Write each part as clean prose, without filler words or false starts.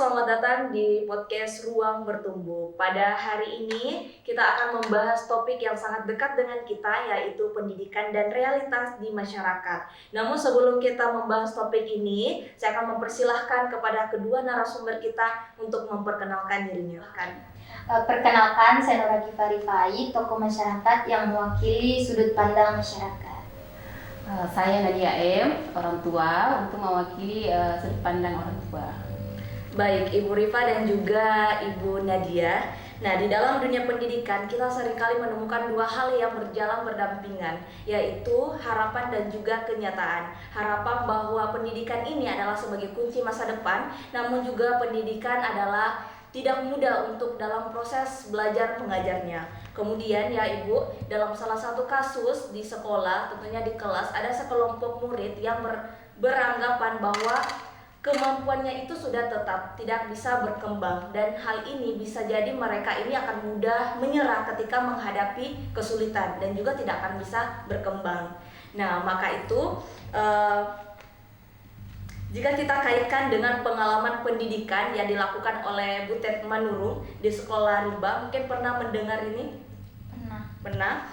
selamat datang di podcast Ruang Bertumbuh. Pada hari ini kita akan membahas topik yang sangat dekat dengan kita, yaitu pendidikan dan realitas di masyarakat. Namun sebelum kita membahas topik ini, saya akan mempersilahkan kepada kedua narasumber kita untuk memperkenalkan dirinya. Perkenalkan, saya Nora Givari, tokoh masyarakat yang mewakili sudut pandang masyarakat. Saya Nadia M, orang tua, untuk mewakili sudut pandang orang tua. Baik, Ibu Rifa dan juga Ibu Nadia. Nah, di dalam dunia pendidikan kita seringkali menemukan dua hal yang berjalan berdampingan, yaitu harapan dan juga kenyataan. Harapan bahwa pendidikan ini adalah sebagai kunci masa depan, namun juga pendidikan adalah tidak mudah untuk dalam proses belajar mengajarnya. Kemudian ya Ibu, dalam salah satu kasus di sekolah, tentunya di kelas, ada sekelompok murid yang beranggapan bahwa kemampuannya itu sudah tetap, tidak bisa berkembang, dan hal ini bisa jadi mereka ini akan mudah menyerah ketika menghadapi kesulitan dan juga tidak akan bisa berkembang. Nah, maka itu jika kita kaitkan dengan pengalaman pendidikan yang dilakukan oleh Butet Manurung di sekolah Rimba, mungkin pernah mendengar ini? Pernah.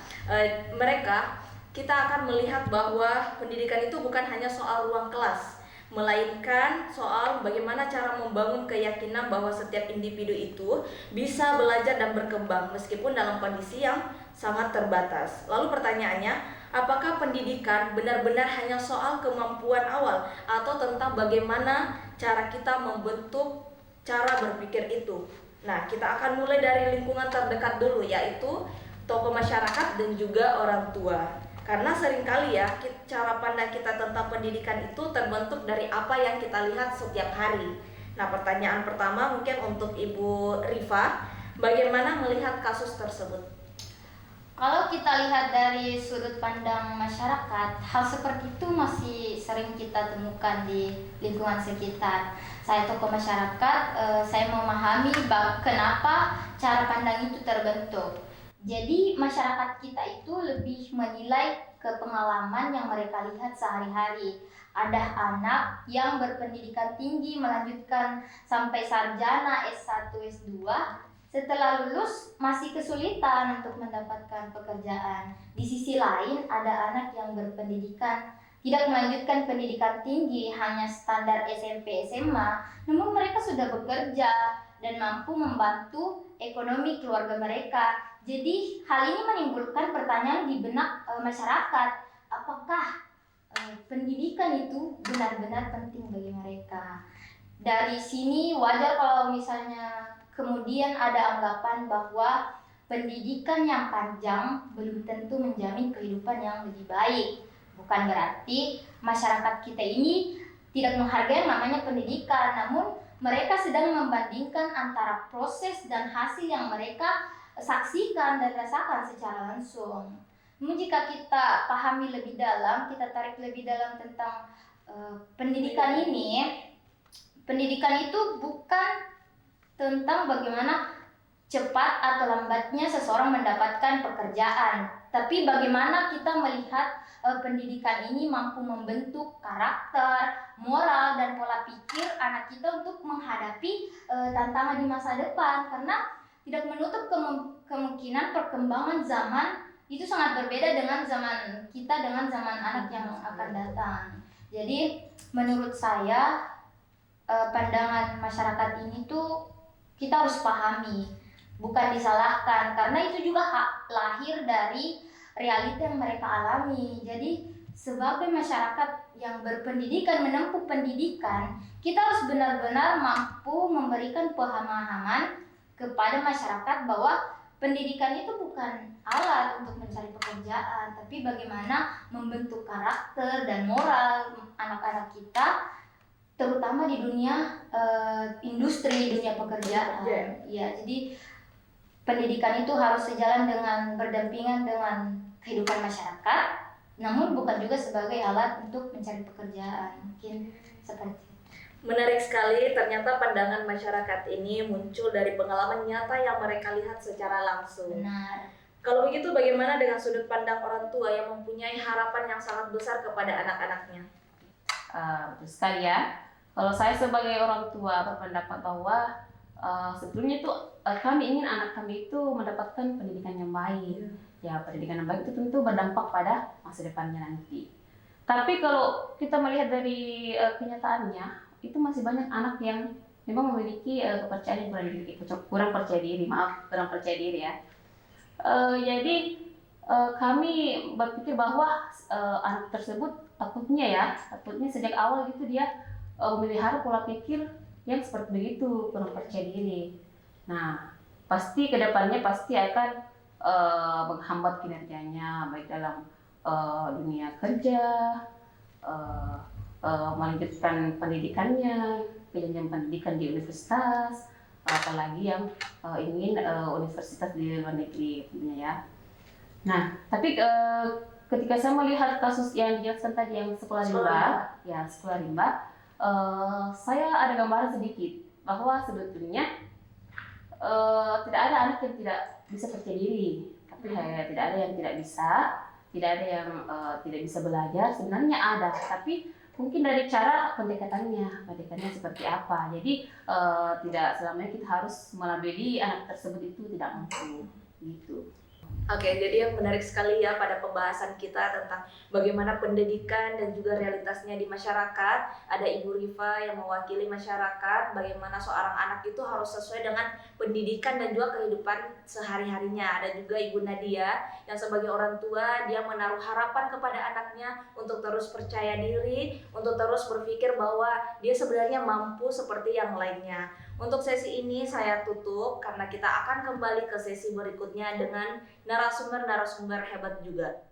Kita akan melihat bahwa pendidikan itu bukan hanya soal ruang kelas, melainkan soal bagaimana cara membangun keyakinan bahwa setiap individu itu bisa belajar dan berkembang meskipun dalam kondisi yang sangat terbatas. Lalu pertanyaannya, apakah pendidikan benar-benar hanya soal kemampuan awal atau tentang bagaimana cara kita membentuk cara berpikir itu? Nah, kita akan mulai dari lingkungan terdekat dulu, yaitu tokoh masyarakat dan juga orang tua. Karena seringkali ya, cara pandang kita tentang pendidikan itu terbentuk dari apa yang kita lihat setiap hari. Nah, pertanyaan pertama mungkin untuk Ibu Rifa, bagaimana melihat kasus tersebut? Kalau kita lihat dari sudut pandang masyarakat, hal seperti itu masih sering kita temukan di lingkungan sekitar. Saya tokoh masyarakat, saya memahami kenapa cara pandang itu terbentuk. Jadi masyarakat kita itu lebih menilai ke pengalaman yang mereka lihat sehari-hari. Ada anak yang berpendidikan tinggi melanjutkan sampai sarjana S1, S2, setelah lulus masih kesulitan untuk mendapatkan pekerjaan. Di sisi lain ada anak yang berpendidikan tidak melanjutkan pendidikan tinggi, hanya standar SMP, SMA, namun mereka sudah bekerja dan mampu membantu ekonomi keluarga mereka. Jadi hal ini menimbulkan pertanyaan di benak masyarakat, apakah pendidikan itu benar-benar penting bagi mereka? Dari sini wajar kalau misalnya kemudian ada anggapan bahwa pendidikan yang panjang belum tentu menjamin kehidupan yang lebih baik. Bukan berarti masyarakat kita ini tidak menghargai namanya pendidikan, namun mereka sedang membandingkan antara proses dan hasil yang mereka saksikan dan rasakan secara langsung. Namun jika kita pahami lebih dalam, kita tarik lebih dalam tentang pendidikan ini, pendidikan itu bukan tentang bagaimana cepat atau lambatnya seseorang mendapatkan pekerjaan, tapi bagaimana kita melihat pendidikan ini mampu membentuk karakter, moral, dan pola pikir anak kita untuk menghadapi tantangan di masa depan. Karena tidak menutup kemungkinan perkembangan zaman itu sangat berbeda dengan zaman kita, dengan zaman anak yang akan datang. Jadi menurut saya pandangan masyarakat ini tuh kita harus pahami, bukan disalahkan, karena itu juga lahir dari realita yang mereka alami. Jadi sebagai masyarakat yang berpendidikan, menempuh pendidikan, kita harus benar-benar mampu memberikan pemahaman kepada masyarakat bahwa pendidikan itu bukan alat untuk mencari pekerjaan, tapi bagaimana membentuk karakter dan moral anak-anak kita, terutama di dunia industri, dunia pekerjaan. Ya, jadi pendidikan itu harus sejalan dengan berdampingan dengan kehidupan masyarakat, namun bukan juga sebagai alat untuk mencari pekerjaan. Mungkin seperti itu. Menarik sekali, ternyata pandangan masyarakat ini muncul dari pengalaman nyata yang mereka lihat secara langsung. Benar. Kalau begitu bagaimana dengan sudut pandang orang tua yang mempunyai harapan yang sangat besar kepada anak-anaknya? Betul sekali ya. Kalau saya sebagai orang tua berpendapat bahwa sebetulnya itu kami ingin anak kami itu mendapatkan pendidikan yang baik. Ya, pendidikan yang baik itu tentu berdampak pada masa depannya nanti. Tapi kalau kita melihat dari kenyataannya, itu masih banyak anak yang memang memiliki kepercayaan yang kurang percaya diri, kurang percaya diri ya. Jadi kami berpikir bahwa anak tersebut takutnya sejak awal gitu dia memelihara pola pikir yang seperti begitu, kurang percaya diri. Nah, pasti kedepannya pasti akan menghambat kinerjanya baik dalam dunia kerja, melanjutkan pendidikannya, pendidikan di universitas, apalagi yang ingin universitas di luar negeri tentunya ya. Nah, tapi ketika saya melihat kasus yang dijelaskan tadi yang sekolah rimba, saya ada gambaran sedikit bahwa sebetulnya tidak ada anak yang tidak bisa percaya diri, tapi tidak ada yang tidak ada yang tidak bisa belajar. Sebenarnya ada, tapi mungkin dari cara pendekatannya seperti apa. Jadi tidak selamanya kita harus melabeli anak tersebut itu tidak mampu gitu. Oke, jadi yang menarik sekali ya pada pembahasan kita tentang bagaimana pendidikan dan juga realitasnya di masyarakat. Ada Ibu Rifa yang mewakili masyarakat, bagaimana seorang anak itu harus sesuai dengan pendidikan dan juga kehidupan sehari-harinya. Ada juga Ibu Nadia yang sebagai orang tua, dia menaruh harapan kepada anaknya untuk terus percaya diri, untuk terus berpikir bahwa dia sebenarnya mampu seperti yang lainnya. Untuk sesi ini saya tutup karena kita akan kembali ke sesi berikutnya dengan narasumber hebat juga.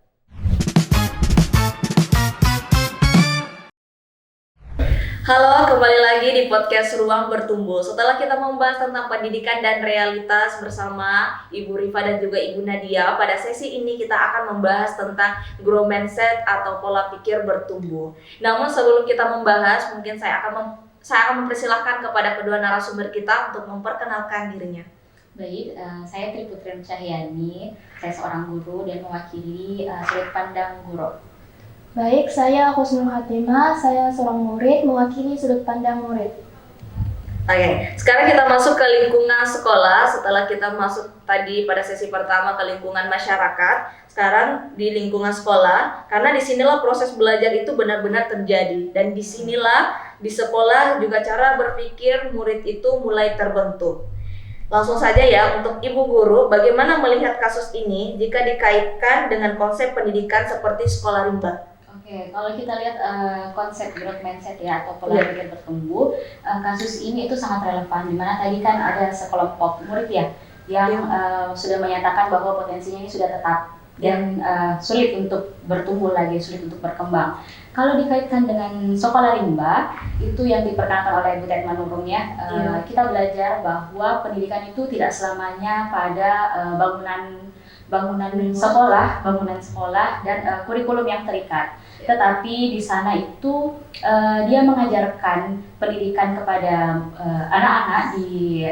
Halo, kembali lagi di podcast Ruang Bertumbuh. Setelah kita membahas tentang pendidikan dan realitas bersama Ibu Rifa dan juga Ibu Nadia, pada sesi ini kita akan membahas tentang growth mindset atau pola pikir bertumbuh. Namun sebelum kita membahas, mungkin saya akan mempersilahkan kepada kedua narasumber kita untuk memperkenalkan dirinya. Baik, saya Tri Putri Cahyani, saya seorang guru dan mewakili sudut pandang guru. Baik, saya Husnul Hatimah, saya seorang murid mewakili sudut pandang murid. Oke, sekarang kita masuk ke lingkungan sekolah. Setelah kita masuk tadi pada sesi pertama ke lingkungan masyarakat, sekarang di lingkungan sekolah, karena disinilah proses belajar itu benar-benar terjadi, dan disinilah di sekolah juga cara berpikir murid itu mulai terbentuk. Langsung saja ya, untuk Ibu Guru, bagaimana melihat kasus ini jika dikaitkan dengan konsep pendidikan seperti sekolah rimba? Oke, kalau kita lihat konsep growth mindset ya atau pola pikir bertumbuh, kasus ini itu sangat relevan. Dimana tadi kan ada sekelompok murid ya yang sudah menyatakan bahwa potensinya ini sudah tetap dan sulit untuk bertumbuh lagi, sulit untuk berkembang. Kalau dikaitkan dengan sekolah rimba, itu yang diperkenalkan oleh Bu Tet Manurung ya, kita belajar bahwa pendidikan itu tidak selamanya pada bangunan sekolah dan kurikulum yang terikat. Tetapi di sana itu dia mengajarkan pendidikan kepada anak-anak di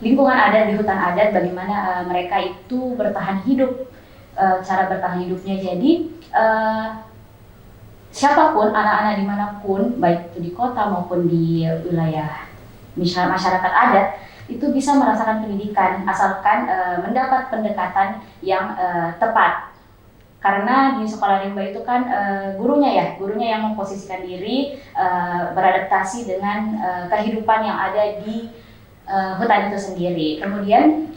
lingkungan adat, di hutan adat, bagaimana mereka itu bertahan hidup, cara bertahan hidupnya. Jadi siapapun, anak-anak dimanapun, baik itu di kota maupun di wilayah masyarakat adat, itu bisa merasakan pendidikan asalkan mendapat pendekatan yang tepat. Karena di sekolah rimba itu kan gurunya yang memposisikan diri beradaptasi dengan kehidupan yang ada di hutan itu sendiri. Kemudian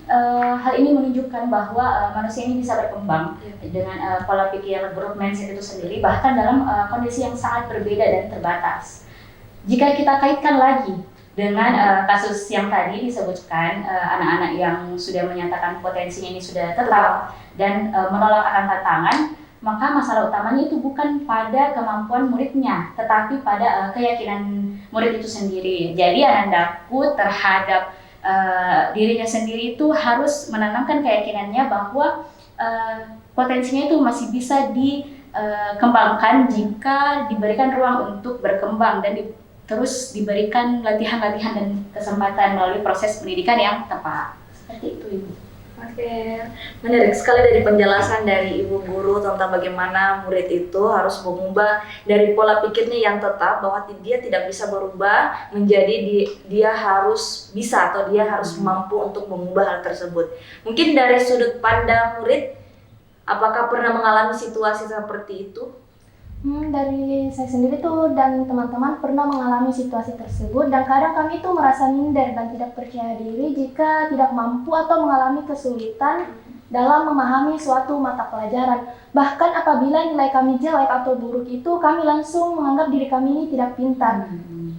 hal ini menunjukkan bahwa manusia ini bisa berkembang dengan pola pikir growth mindset itu sendiri, bahkan dalam kondisi yang sangat berbeda dan terbatas. Jika kita kaitkan lagi dengan kasus yang tadi disebutkan, anak-anak yang sudah menyatakan potensinya ini sudah tetap dan menolak akan tantangan, maka masalah utamanya itu bukan pada kemampuan muridnya, tetapi pada keyakinan murid itu sendiri. Jadi Anandaku terhadap dirinya sendiri itu harus menanamkan keyakinannya bahwa potensinya itu masih bisa dikembangkan jika diberikan ruang untuk berkembang dan terus diberikan latihan-latihan dan kesempatan melalui proses pendidikan yang tepat. Seperti itu, Ibu. Oke, menarik sekali dari penjelasan dari Ibu Guru tentang bagaimana murid itu harus mengubah dari pola pikirnya yang tetap bahwa dia tidak bisa berubah menjadi dia harus bisa atau dia harus mampu untuk mengubah hal tersebut. Mungkin dari sudut pandang murid, apakah pernah mengalami situasi seperti itu? Dari saya sendiri tuh dan teman-teman pernah mengalami situasi tersebut, dan kadang kami tuh merasa minder dan tidak percaya diri jika tidak mampu atau mengalami kesulitan dalam memahami suatu mata pelajaran. Bahkan apabila nilai kami jelek atau buruk itu, kami langsung menganggap diri kami ini tidak pintar.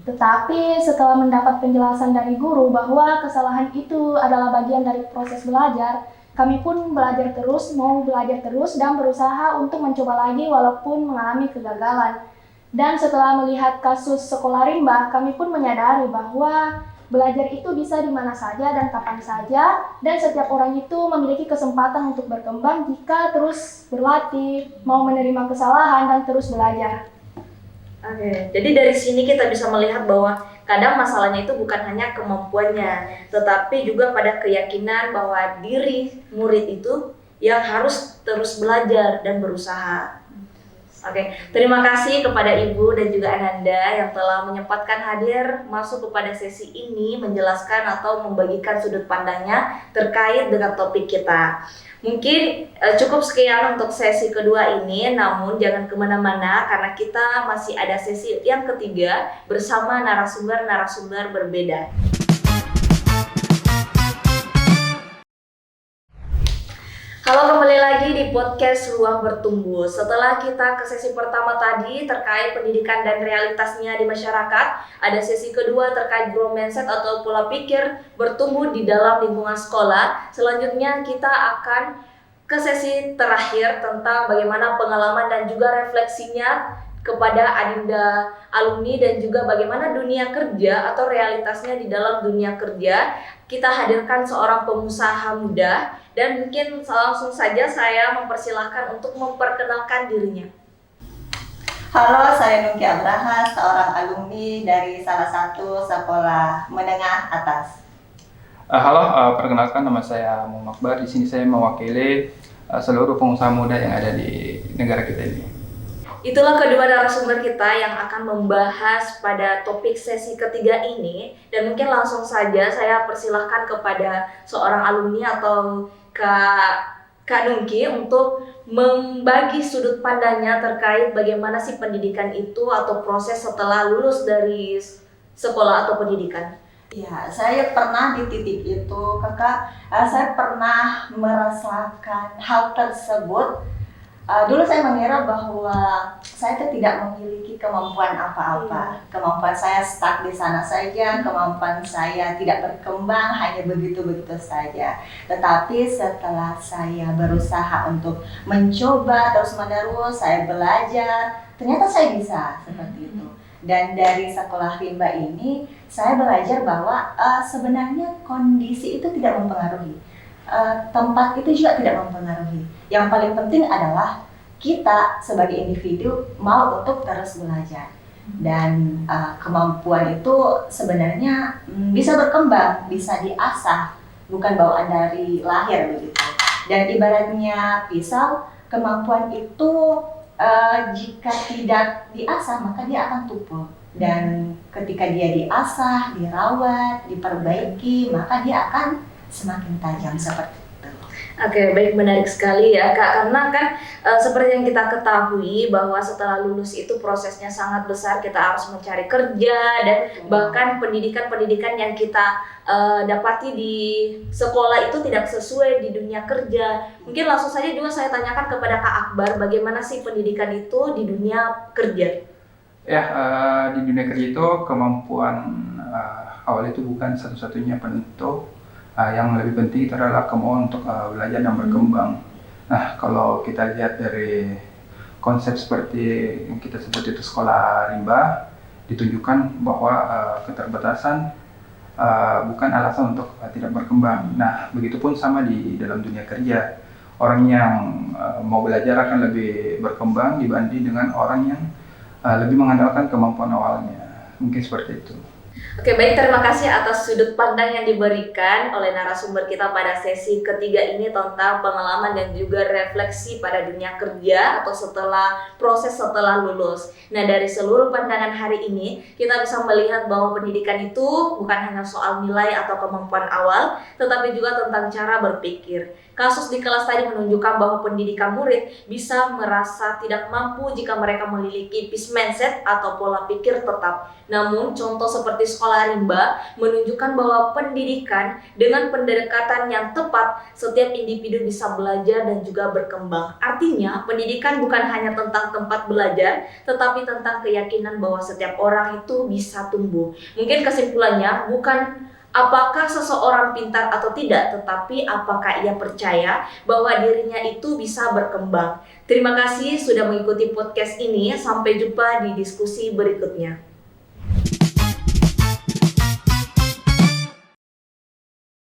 Tetapi setelah mendapat penjelasan dari guru bahwa kesalahan itu adalah bagian dari proses belajar, kami pun mau belajar terus dan berusaha untuk mencoba lagi walaupun mengalami kegagalan. Dan setelah melihat kasus sekolah rimba, kami pun menyadari bahwa belajar itu bisa di mana saja dan kapan saja, dan setiap orang itu memiliki kesempatan untuk berkembang jika terus berlatih, mau menerima kesalahan dan terus belajar. Oke, jadi dari sini kita bisa melihat bahwa kadang masalahnya itu bukan hanya kemampuannya, tetapi juga pada keyakinan bahwa diri murid itu yang harus terus belajar dan berusaha. Oke, terima kasih kepada Ibu dan juga Ananda yang telah menyempatkan hadir masuk kepada sesi ini menjelaskan atau membagikan sudut pandangnya terkait dengan topik kita. Mungkin cukup sekian untuk sesi kedua ini, namun jangan kemana-mana karena kita masih ada sesi yang ketiga bersama narasumber-narasumber berbeda. Halo, kembali lagi di podcast Ruang Bertumbuh. Setelah kita ke sesi pertama tadi terkait pendidikan dan realitasnya di masyarakat, ada sesi kedua terkait growth mindset atau pola pikir bertumbuh di dalam lingkungan sekolah. Selanjutnya kita akan ke sesi terakhir tentang bagaimana pengalaman dan juga refleksinya kepada adinda alumni dan juga bagaimana dunia kerja atau realitasnya di dalam dunia kerja. Kita hadirkan seorang pengusaha muda dan mungkin langsung saja saya mempersilahkan untuk memperkenalkan dirinya. Halo, saya Nungki Abraha, seorang alumni dari salah satu sekolah menengah atas. Halo, perkenalkan nama saya Muhammad Akbar. Di sini saya mewakili seluruh pengusaha muda yang ada di negara kita ini. Itulah kedua narasumber kita yang akan membahas pada topik sesi ketiga ini, dan mungkin langsung saja saya persilahkan kepada seorang alumni atau Kak Nungki untuk membagi sudut pandangnya terkait bagaimana sih pendidikan itu atau proses setelah lulus dari sekolah atau pendidikan. Ya, saya pernah di titik itu, Kakak. Saya pernah merasakan hal tersebut. Dulu saya mengira bahwa saya tidak memiliki kemampuan apa-apa. Kemampuan saya stuck di sana saja, kemampuan saya tidak berkembang, hanya begitu-begitu saja. Tetapi setelah saya berusaha untuk mencoba terus-menerus, saya belajar, ternyata saya bisa seperti itu. Dan dari sekolah rimba ini, saya belajar bahwa sebenarnya kondisi itu tidak mempengaruhi. Tempat itu juga tidak mempengaruhi. Yang paling penting adalah kita sebagai individu mau untuk terus belajar. Dan kemampuan itu sebenarnya bisa berkembang, bisa diasah, bukan bawaan dari lahir begitu. Dan ibaratnya pisau, kemampuan itu jika tidak diasah maka dia akan tumpul. Dan ketika dia diasah, dirawat, diperbaiki, maka dia akan semakin tajam seperti itu. Oke, baik, menarik sekali ya Kak, karena kan seperti yang kita ketahui bahwa setelah lulus itu prosesnya sangat besar, kita harus mencari kerja dan bahkan pendidikan-pendidikan yang kita dapati di sekolah itu tidak sesuai di dunia kerja. Mungkin langsung saja juga saya tanyakan kepada Kak Akbar, bagaimana sih pendidikan itu di dunia kerja? Ya, di dunia kerja itu kemampuan awal itu bukan satu-satunya penentu. Yang lebih penting itu adalah kemauan untuk belajar dan berkembang. Nah, kalau kita lihat dari konsep seperti yang kita sebut itu sekolah rimba, ditunjukkan bahwa keterbatasan bukan alasan untuk tidak berkembang. Nah, begitupun sama di dalam dunia kerja. Orang yang mau belajar akan lebih berkembang dibanding dengan orang yang lebih mengandalkan kemampuan awalnya. Mungkin seperti itu. Oke, baik, terima kasih atas sudut pandang yang diberikan oleh narasumber kita pada sesi ketiga ini tentang pengalaman dan juga refleksi pada dunia kerja atau proses setelah lulus. Nah, dari seluruh pandangan hari ini, kita bisa melihat bahwa pendidikan itu bukan hanya soal nilai atau kemampuan awal, tetapi juga tentang cara berpikir. Kasus di kelas tadi menunjukkan bahwa pendidikan murid bisa merasa tidak mampu jika mereka memiliki fixed mindset atau pola pikir tetap. Namun, contoh seperti sekolah rimba menunjukkan bahwa pendidikan dengan pendekatan yang tepat, setiap individu bisa belajar dan juga berkembang. Artinya, pendidikan bukan hanya tentang tempat belajar, tetapi tentang keyakinan bahwa setiap orang itu bisa tumbuh. Mungkin kesimpulannya bukan apakah seseorang pintar atau tidak, tetapi apakah ia percaya bahwa dirinya itu bisa berkembang. Terima kasih sudah mengikuti podcast ini. Sampai jumpa di diskusi berikutnya.